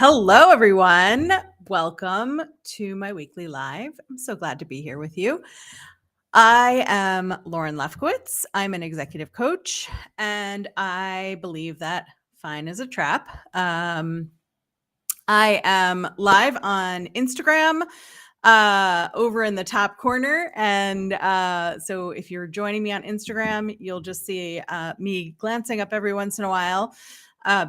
Hello, everyone. Welcome to my weekly live. I'm so glad to be here with you. I am Lauren Lefkowitz. I'm an executive coach, and I believe that fine is a trap. I am live on Instagram over in the top corner. And so if you're joining me on Instagram, you'll just see me glancing up every once in a while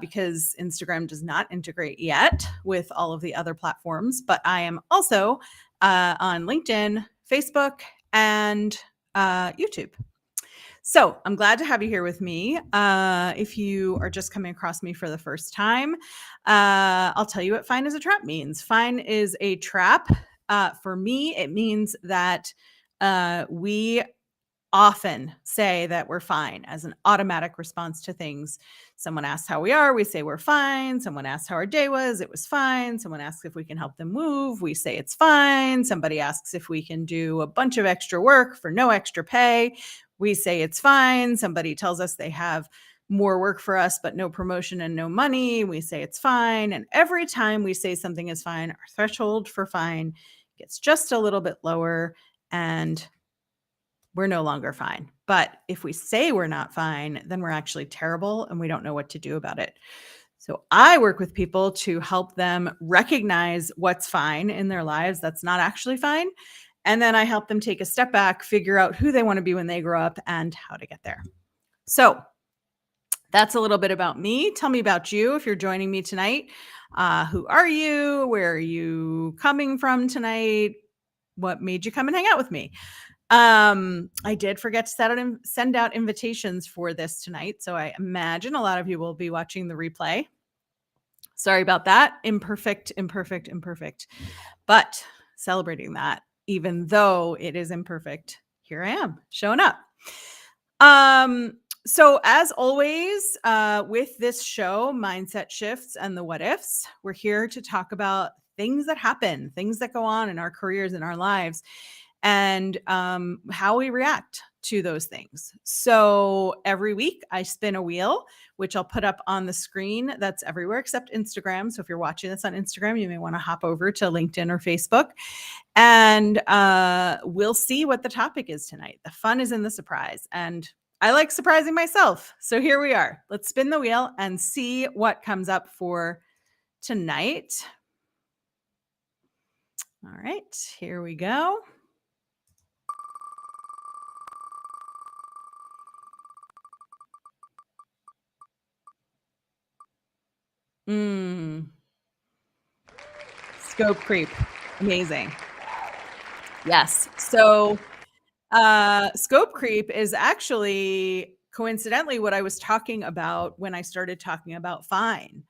because Instagram does not integrate yet with all of the other platforms. But I am also on LinkedIn, Facebook, and YouTube. So I'm glad to have you here with me. If you are just coming across me for the first time, I'll tell you what fine is a trap means. Fine is a trap. For me, it means that we often say that we're fine as an automatic response to things. Someone asks how we are, we say we're fine. Someone asks how our day was, it was fine. Someone asks if we can help them move, we say it's fine. Somebody asks if we can do a bunch of extra work for no extra pay, we say it's fine. Somebody tells us they have more work for us, but no promotion and no money, we say it's fine. And every time we say something is fine, our threshold for fine gets just a little bit lower and we're no longer fine. But if we say we're not fine, then we're actually terrible and we don't know what to do about it. So I work with people to help them recognize what's fine in their lives that's not actually fine. And then I help them take a step back, figure out who they want to be when they grow up and how to get there. So that's a little bit about me. Tell me about you if you're joining me tonight. Who are you? Where are you coming from tonight? What made you come and hang out with me? I did forget to send out invitations for this tonight. So I imagine a lot of you will be watching the replay. Sorry about that. Imperfect. But celebrating that, even though it is imperfect, here I am showing up. So as always, with this show, Mindset Shifts and the What Ifs, we're here to talk about things that happen, things that go on in our careers, in our lives, and how we react to those things. So every week I spin a wheel, which I'll put up on the screen. That's everywhere except Instagram. So if you're watching this on Instagram, you may want to hop over to LinkedIn or Facebook and we'll see what the topic is tonight. The fun is in the surprise. And I like surprising myself. So here we are. Let's spin the wheel and see what comes up for tonight. All right, here we go. Scope creep. Amazing. Yes. So scope creep is actually coincidentally what I was talking about when I started talking about fine.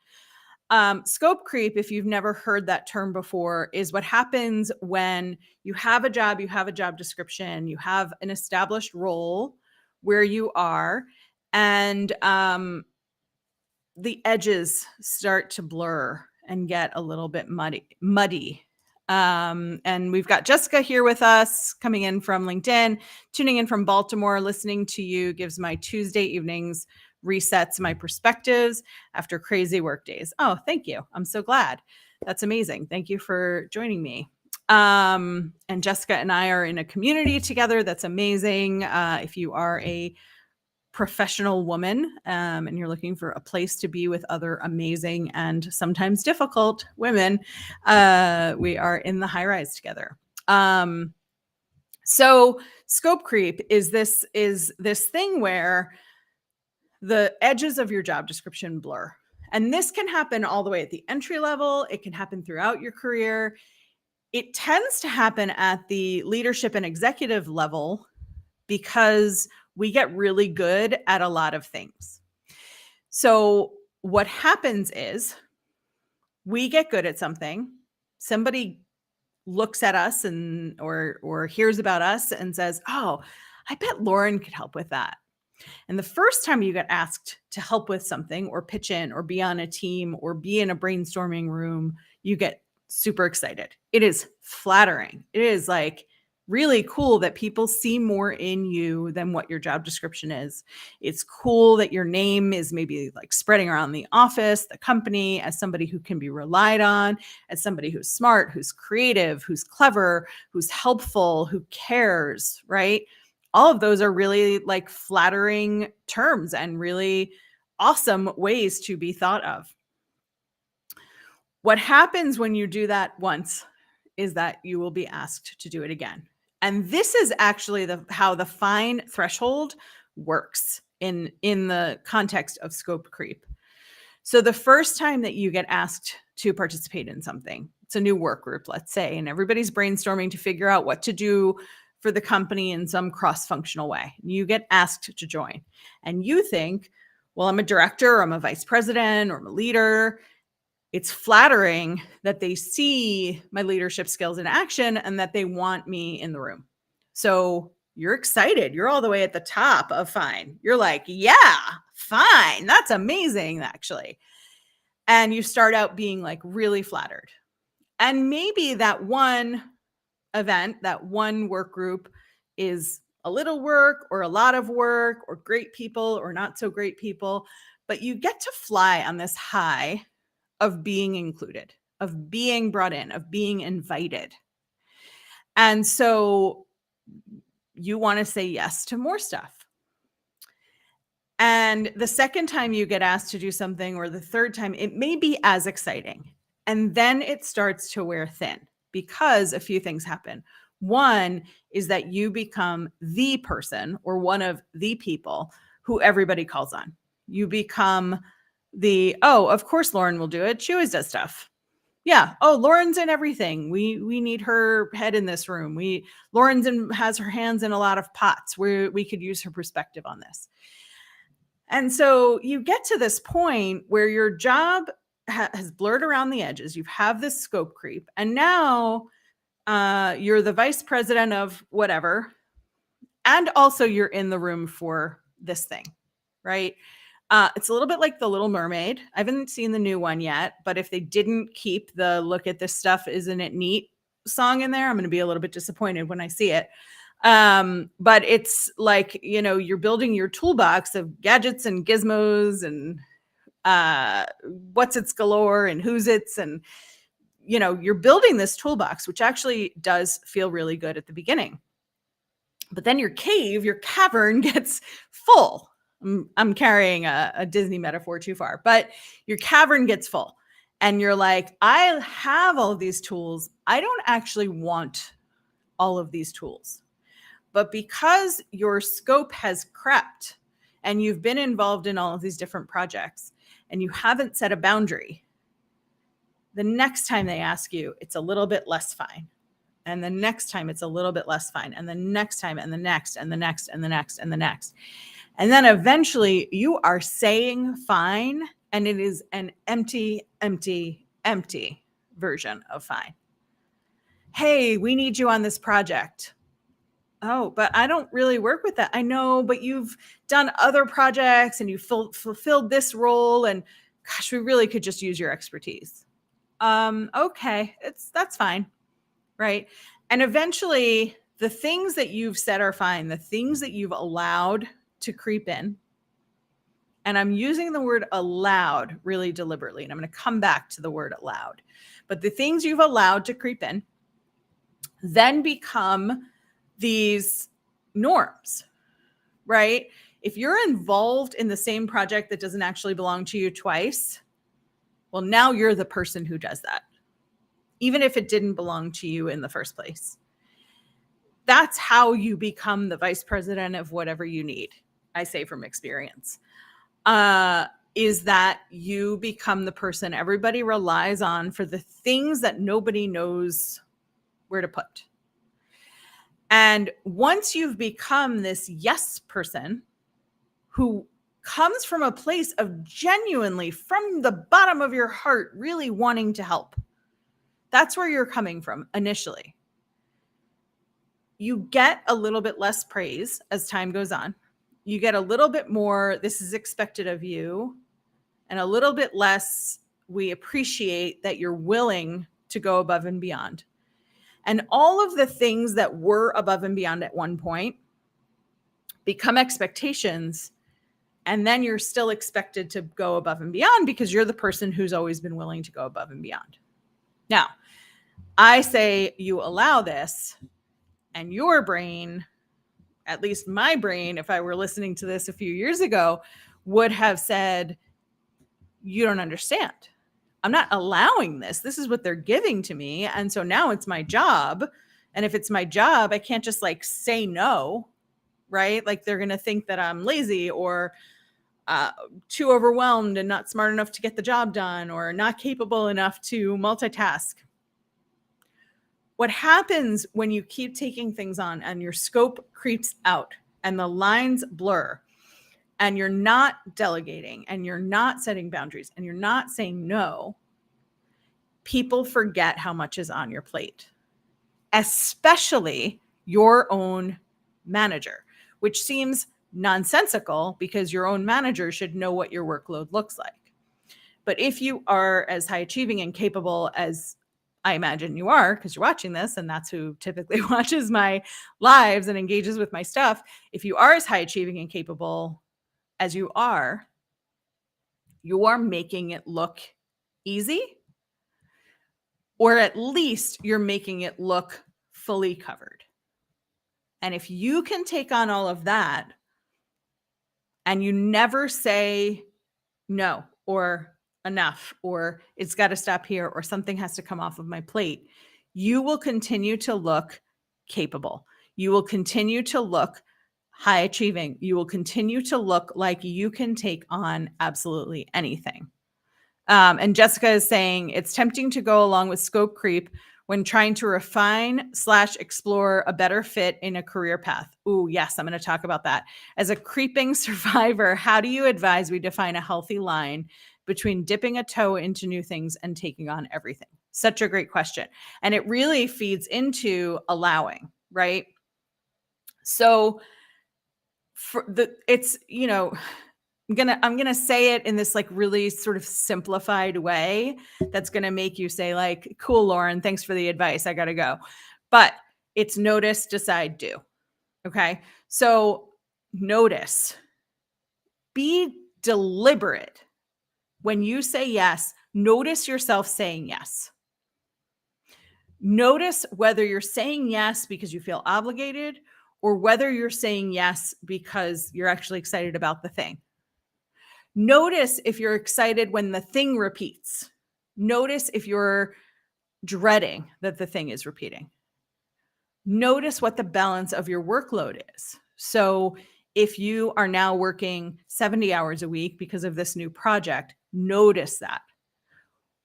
Scope creep, if you've never heard that term before, is what happens when you have a job description, you have an established role where you are, and the edges start to blur and get a little bit muddy. And we've got Jessica here with us, coming in from LinkedIn, tuning in from Baltimore. Listening to you gives my Tuesday evenings resets my perspectives after crazy work days. Oh, thank you. I'm so glad. That's amazing. Thank you for joining me. And Jessica and I are in a community together. That's amazing. If you are a professional woman and you're looking for a place to be with other amazing and sometimes difficult women, we are in the high rise together. So scope creep is this thing where the edges of your job description blur. And this can happen all the way at the entry level. It can happen throughout your career. It tends to happen at the leadership and executive level because we get really good at a lot of things. So what happens is we get good at something. Somebody looks at us and or hears about us and says, "Oh, I bet Lauren could help with that." And the first time you get asked to help with something or pitch in or be on a team or be in a brainstorming room, you get super excited. It is flattering. It is like really cool that people see more in you than what your job description is. It's cool that your name is maybe like spreading around the office, the company, as somebody who can be relied on, as somebody who's smart, who's creative, who's clever, who's helpful, who cares, right? All of those are really like flattering terms and really awesome ways to be thought of. What happens when you do that once is that you will be asked to do it again. And this is actually how the fine threshold works in the context of scope creep. So the first time that you get asked to participate in something, it's a new work group, let's say, and everybody's brainstorming to figure out what to do for the company in some cross-functional way. You get asked to join and you think, well, I'm a director, or I'm a vice president, or I'm a leader. It's flattering that they see my leadership skills in action and that they want me in the room. So you're excited. You're all the way at the top of fine. You're like, yeah, fine. That's amazing, actually. And you start out being like really flattered. And maybe that one event, that one work group is a little work or a lot of work or great people or not so great people, but you get to fly on this high of being included, of being brought in, of being invited. And so you want to say yes to more stuff. And the second time you get asked to do something, or the third time, it may be as exciting. And then it starts to wear thin because a few things happen. One is that you become the person or one of the people who everybody calls on. You become oh, of course Lauren will do it. She always does stuff. Yeah. Oh, Lauren's in everything. We need her head in this room. Lauren's has her hands in a lot of pots where we could use her perspective on this. And so you get to this point where your job has blurred around the edges. You have this scope creep, and now you're the vice president of whatever, and also you're in the room for this thing, right? It's a little bit like The Little Mermaid. I haven't seen the new one yet, but if they didn't keep the "Look at this stuff, isn't it neat" song in there, I'm going to be a little bit disappointed when I see it. But it's like, you're building your toolbox of gadgets and gizmos and what's its galore and who's its, and you're building this toolbox, which actually does feel really good at the beginning. But then your cavern gets full. I'm carrying a Disney metaphor too far, but your cavern gets full and you're like, I have all of these tools. I don't actually want all of these tools. But because your scope has crept and you've been involved in all of these different projects and you haven't set a boundary, the next time they ask you, it's a little bit less fine. And the next time it's a little bit less fine. And the next time, and the next, and the next, and the next, and the next. And then eventually you are saying fine, and it is an empty, empty, empty version of fine. Hey, we need you on this project. Oh, but I don't really work with that. I know, but you've done other projects and you fulfilled this role, and gosh, we really could just use your expertise. Okay, that's fine. Right. And eventually the things that you've said are fine, the things that you've allowed to creep in. And I'm using the word allowed really deliberately, and I'm going to come back to the word allowed. But the things you've allowed to creep in then become these norms, right? If you're involved in the same project that doesn't actually belong to you twice, well, now you're the person who does that, even if it didn't belong to you in the first place. That's how you become the vice president of whatever you need. I say from experience, is that you become the person everybody relies on for the things that nobody knows where to put. And once you've become this yes person who comes from a place of genuinely, from the bottom of your heart, really wanting to help, that's where you're coming from initially. You get a little bit less praise as time goes on. You get a little bit more, this is expected of you, and a little bit less, we appreciate that you're willing to go above and beyond. And all of the things that were above and beyond at one point become expectations. And then you're still expected to go above and beyond because you're the person who's always been willing to go above and beyond. Now, I say you allow this, and your brain, at least my brain, if I were listening to this a few years ago, would have said, you don't understand. I'm not allowing this. This is what they're giving to me. And so now it's my job. And if it's my job, I can't just like say no, right? Like they're going to think that I'm lazy or too overwhelmed and not smart enough to get the job done or not capable enough to multitask. What happens when you keep taking things on and your scope creeps out and the lines blur and you're not delegating and you're not setting boundaries and you're not saying no, people forget how much is on your plate, especially your own manager, which seems nonsensical because your own manager should know what your workload looks like. But if you are as high achieving and capable as I imagine you are, because you're watching this, and that's who typically watches my lives and engages with my stuff. If you are as high achieving and capable as you are making it look easy, or at least you're making it look fully covered. And if you can take on all of that and you never say no or enough or it's got to stop here or something has to come off of my plate, you will continue to look capable. You will continue to look high achieving. You will continue to look like you can take on absolutely anything. And Jessica is saying it's tempting to go along with scope creep when trying to refine/explore a better fit in a career path. Ooh, yes, I'm going to talk about that. As a creeping survivor, how do you advise we define a healthy line between dipping a toe into new things and taking on everything? Such a great question. And it really feeds into allowing, right? So it's, I'm gonna say it in this like really sort of simplified way that's gonna make you say like, cool, Lauren, thanks for the advice, I gotta go. But it's notice, decide, do. Okay, so notice, be deliberate. When you say yes, notice yourself saying yes. Notice whether you're saying yes because you feel obligated or whether you're saying yes because you're actually excited about the thing. Notice if you're excited when the thing repeats. Notice if you're dreading that the thing is repeating. Notice what the balance of your workload is. So if you are now working 70 hours a week because of this new project, notice that.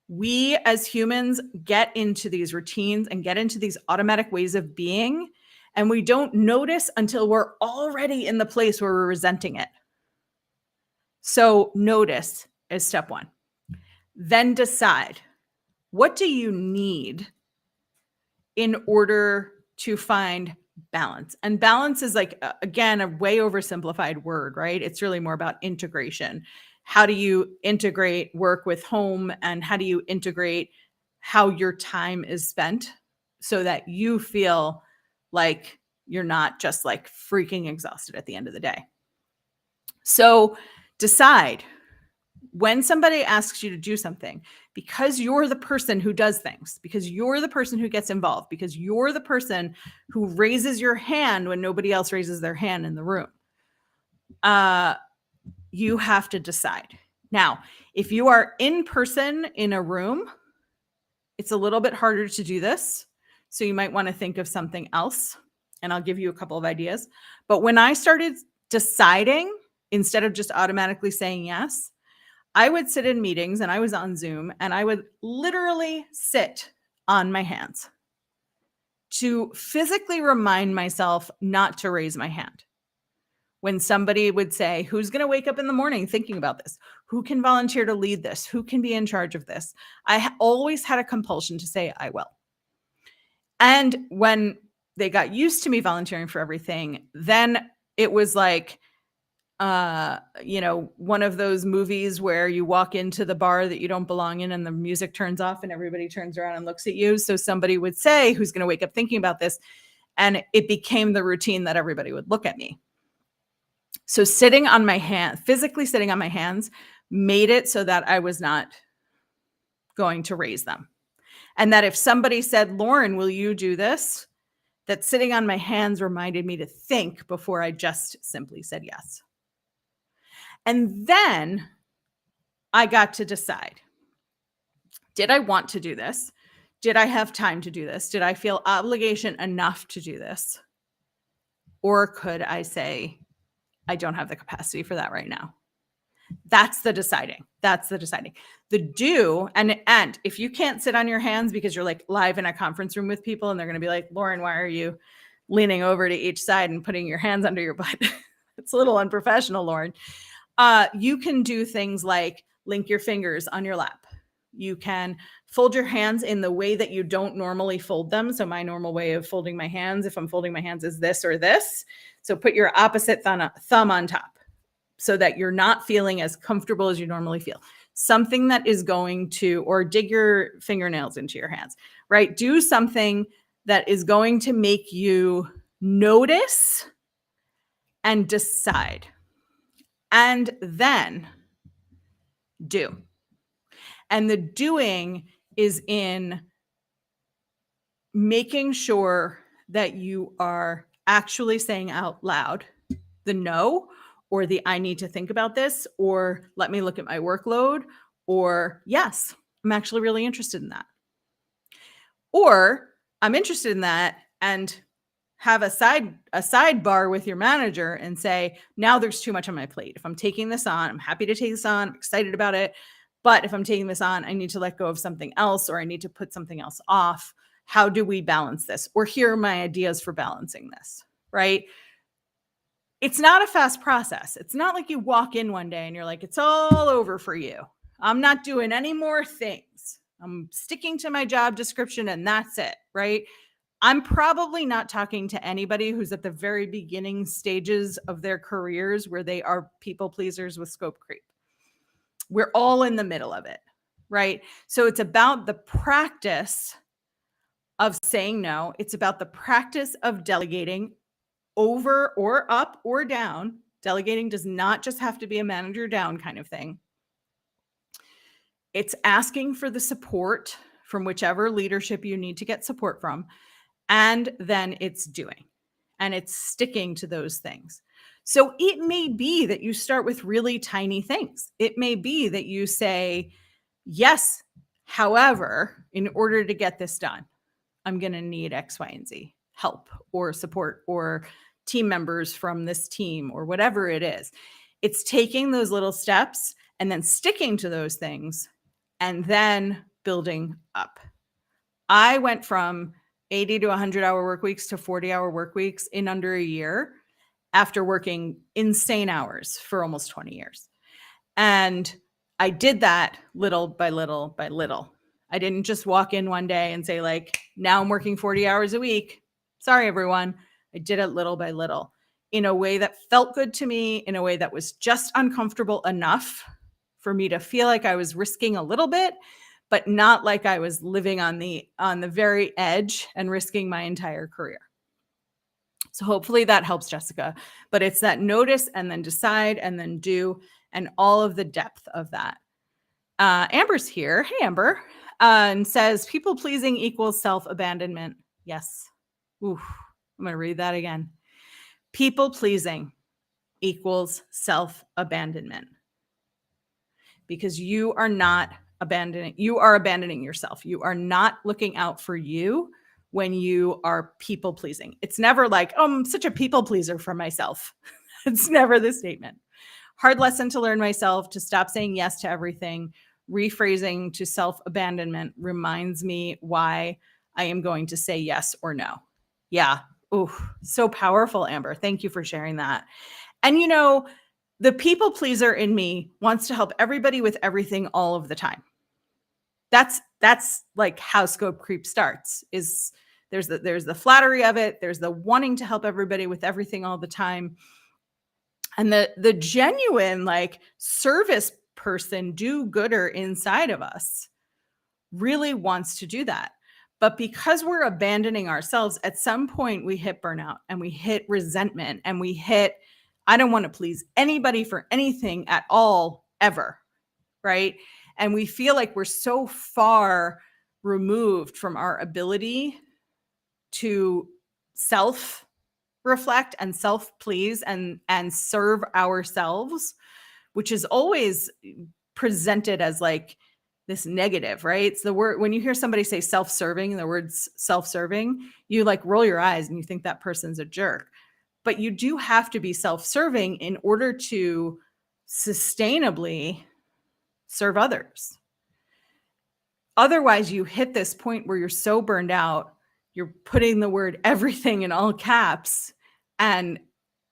We as humans get into these routines and get into these automatic ways of being, and we don't notice until we're already in the place where we're resenting it. So notice is step one. Then decide, what do you need in order to find balance? And balance is like, again, a way oversimplified word, right? It's really more about integration. How do you integrate work with home, and how do you integrate how your time is spent so that you feel like you're not just like freaking exhausted at the end of the day? So decide when somebody asks you to do something, because you're the person who does things, because you're the person who gets involved, because you're the person who raises your hand when nobody else raises their hand in the room. You have to decide. Now, if you are in person in a room, it's a little bit harder to do this. So you might want to think of something else, and I'll give you a couple of ideas. But when I started deciding, instead of just automatically saying yes, I would sit in meetings, and I was on Zoom, and I would literally sit on my hands to physically remind myself not to raise my hand. When somebody would say, who's going to wake up in the morning thinking about this? Who can volunteer to lead this? Who can be in charge of this? I always had a compulsion to say, I will. And when they got used to me volunteering for everything, then it was like, one of those movies where you walk into the bar that you don't belong in and the music turns off and everybody turns around and looks at you. So somebody would say, who's going to wake up thinking about this, and it became the routine that everybody would look at me. So sitting on my hand, physically sitting on my hands, made it so that I was not going to raise them. And that if somebody said, Lauren, will you do this? That sitting on my hands reminded me to think before I just simply said yes. And then I got to decide, did I want to do this? Did I have time to do this? Did I feel obligation enough to do this? Or could I say, I don't have the capacity for that right now? That's the deciding. The do, and if you can't sit on your hands because you're like live in a conference room with people and they're going to be like, Lauren, why are you leaning over to each side and putting your hands under your butt? It's a little unprofessional, Lauren. You can do things like link your fingers on your lap. You can fold your hands in the way that you don't normally fold them. So my normal way of folding my hands, if I'm folding my hands, is this or this. So put your opposite thumb on top so that you're not feeling as comfortable as you normally feel. Something that is going to, or dig your fingernails into your hands, right? Do something that is going to make you notice and decide. And then do. And the doing is in making sure that you are actually saying out loud the no, or the I need to think about this, or let me look at my workload, or yes, I'm actually really interested in that. Or I'm interested in that, and have a sidebar with your manager and say, now there's too much on my plate. If I'm taking this on, I'm happy to take this on, I'm excited about it. But if I'm taking this on, I need to let go of something else, or I need to put something else off. How do we balance this? Or here are my ideas for balancing this, right? It's not a fast process. It's not like you walk in one day and you're like, it's all over for you. I'm not doing any more things. I'm sticking to my job description and that's it, right? I'm probably not talking to anybody who's at the very beginning stages of their careers where they are people pleasers with scope creep. We're all in the middle of it, right? So it's about the practice of saying no. It's about the practice of delegating over or up or down. Delegating does not just have to be a manager down kind of thing. It's asking for the support from whichever leadership you need to get support from. And then it's doing, and it's sticking to those things. So it may be that you start with really tiny things. It may be that you say, yes, however, in order to get this done, I'm going to need X, Y, and Z, help or support or team members from this team or whatever it is. It's taking those little steps and then sticking to those things and then building up. I went from 80 to 100-hour work weeks to 40-hour work weeks in under a year after working insane hours for almost 20 years. And I did that little by little by little. I didn't just walk in one day and say, like, now I'm working 40 hours a week. Sorry, everyone. I did it little by little in a way that felt good to me, in a way that was just uncomfortable enough for me to feel like I was risking a little bit, but not like I was living on the very edge and risking my entire career. So hopefully that helps, Jessica. But it's that notice and then decide and then do, and all of the depth of that. Amber's here. Hey, Amber. And says, people pleasing equals self-abandonment. Yes. Oof. I'm going to read that again. People pleasing equals self-abandonment. Because you are not abandoning, you are abandoning yourself. You are not looking out for you when you are people pleasing. It's never like, oh, I'm such a people pleaser for myself. It's never the statement. Hard lesson to learn myself, to stop saying yes to everything. Rephrasing to self-abandonment reminds me why I am going to say yes or no. Yeah. Ooh, so powerful, Amber. Thank you for sharing that. And you know, the people pleaser in me wants to help everybody with everything all of the time. That's like how scope creep starts. Is there's the flattery of it. There's the wanting to help everybody with everything all the time. And the genuine like service person, do-gooder inside of us really wants to do that. But because we're abandoning ourselves, at some point we hit burnout and we hit resentment and we hit, I don't want to please anybody for anything at all, ever. Right. And we feel like we're so far removed from our ability to self reflect and self please and serve ourselves, which is always presented as like this negative, right? It's the word, when you hear somebody say self-serving, the words self-serving, you like roll your eyes and you think that person's a jerk. But you do have to be self-serving in order to sustainably serve others. Otherwise, you hit this point where you're so burned out, you're putting the word everything in all caps and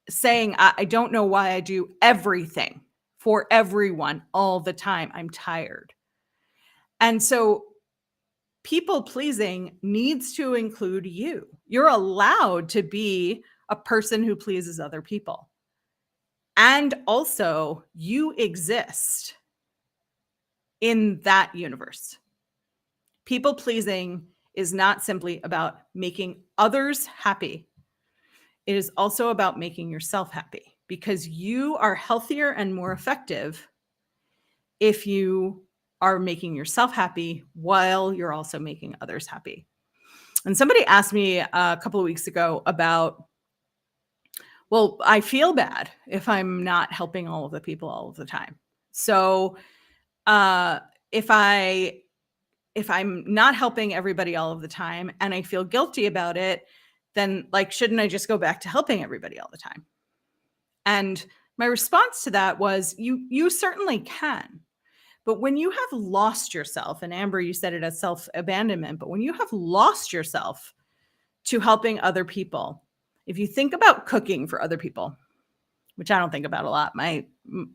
saying, I don't know why I do everything for everyone all the time. I'm tired. And so people pleasing needs to include you. You're allowed to be a person who pleases other people. And also, you exist in that universe. People pleasing is not simply about making others happy. It is also about making yourself happy, because you are healthier and more effective if you are making yourself happy while you're also making others happy. And somebody asked me a couple of weeks ago about, well, I feel bad if I'm not helping all of the people all of the time. So if I'm not helping everybody all of the time and I feel guilty about it, then like, shouldn't I just go back to helping everybody all the time? And my response to that was, you certainly can. But when you have lost yourself, and Amber, you said it as self-abandonment, but when you have lost yourself to helping other people, if you think about cooking for other people, which I don't think about a lot.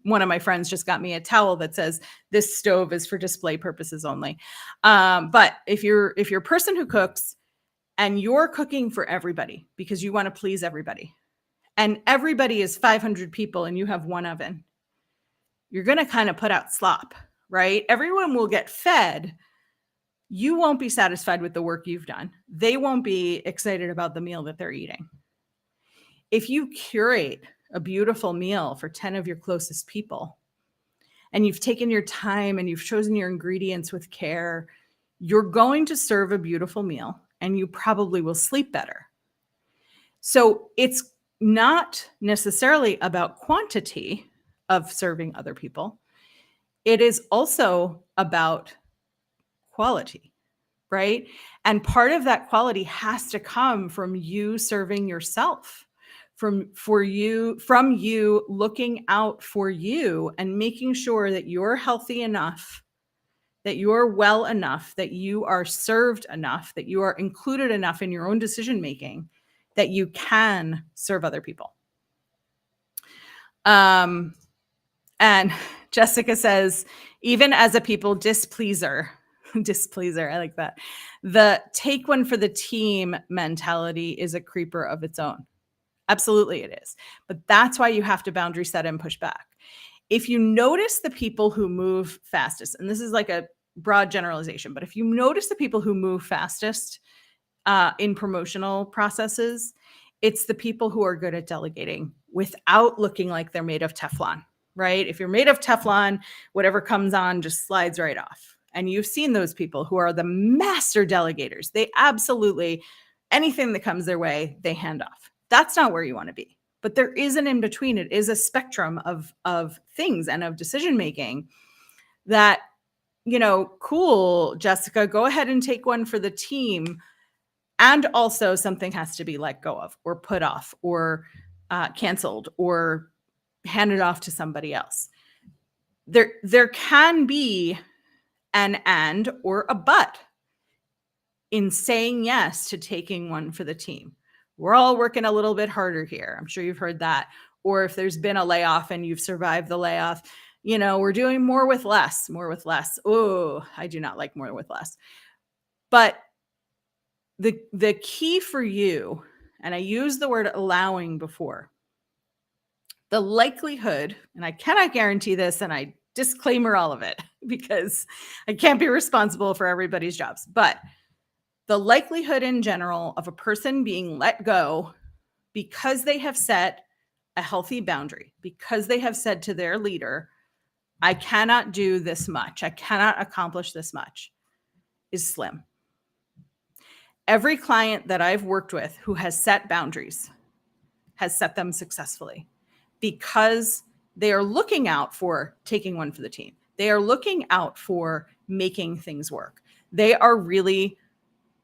One of my friends just got me a towel that says this stove is for display purposes only. But if you're a person who cooks and you're cooking for everybody because you want to please everybody, and everybody is 500 people and you have one oven, you're going to kind of put out slop, right? Everyone will get fed. You won't be satisfied with the work you've done. They won't be excited about the meal that they're eating. If you curate a beautiful meal for 10 of your closest people, and you've taken your time and you've chosen your ingredients with care, you're going to serve a beautiful meal and you probably will sleep better. So it's not necessarily about quantity of serving other people. It is also about quality, right? And part of that quality has to come from you serving yourself, from you looking out for you and making sure that you're healthy enough, that you're well enough, that you are served enough, that you are included enough in your own decision making that you can serve other people. And Jessica says, even as a people displeaser, I like that. The take one for the team mentality is a creeper of its own. Absolutely it is. But that's why you have to boundary set and push back. If you notice the people who move fastest, and this is like a broad generalization, but if you notice the people who move fastest in promotional processes, it's the people who are good at delegating without looking like they're made of Teflon, right? If you're made of Teflon, whatever comes on just slides right off. And you've seen those people who are the master delegators. They absolutely, anything that comes their way, they hand off. That's not where you want to be. But there is an in-between. It is a spectrum of things and of decision-making that, cool, Jessica, go ahead and take one for the team. And also something has to be let go of or put off or canceled or handed off to somebody else. There can be an and or a but in saying yes to taking one for the team. We're all working a little bit harder here. I'm sure you've heard that. Or if there's been a layoff and you've survived the layoff, we're doing more with less. Oh, I do not like more with less. But the key for you, and I used the word allowing before, the likelihood, and I cannot guarantee this, and I disclaimer all of it because I can't be responsible for everybody's jobs, but the likelihood in general of a person being let go because they have set a healthy boundary, because they have said to their leader, I cannot do this much, I cannot accomplish this much, is slim. Every client that I've worked with who has set boundaries has set them successfully because they are looking out for taking one for the team. They are looking out for making things work. They are really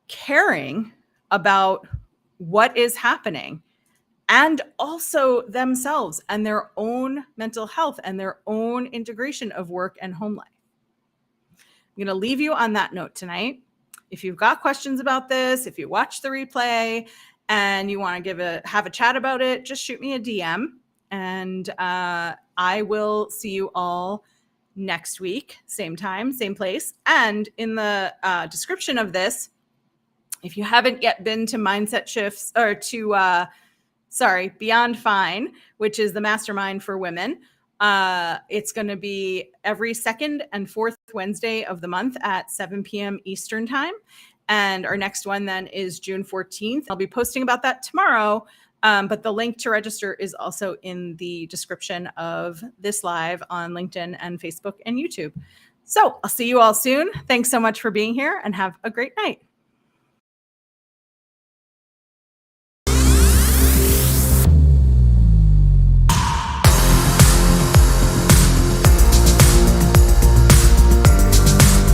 caring about what is happening and also themselves and their own mental health and their own integration of work and home life. I'm going to leave you on that note tonight. If you've got questions about this, if you watch the replay and you want to have a chat about it, just shoot me a DM, and I will see you all next week, same time, same place. And in the description of this, if you haven't yet been to Mindset Shifts or to Beyond Fine, which is the mastermind for women, it's going to be every second and fourth Wednesday of the month at 7 p.m. Eastern time. And our next one then is June 14th. I'll be posting about that tomorrow. But the link to register is also in the description of this live on LinkedIn and Facebook and YouTube. So I'll see you all soon. Thanks so much for being here and have a great night.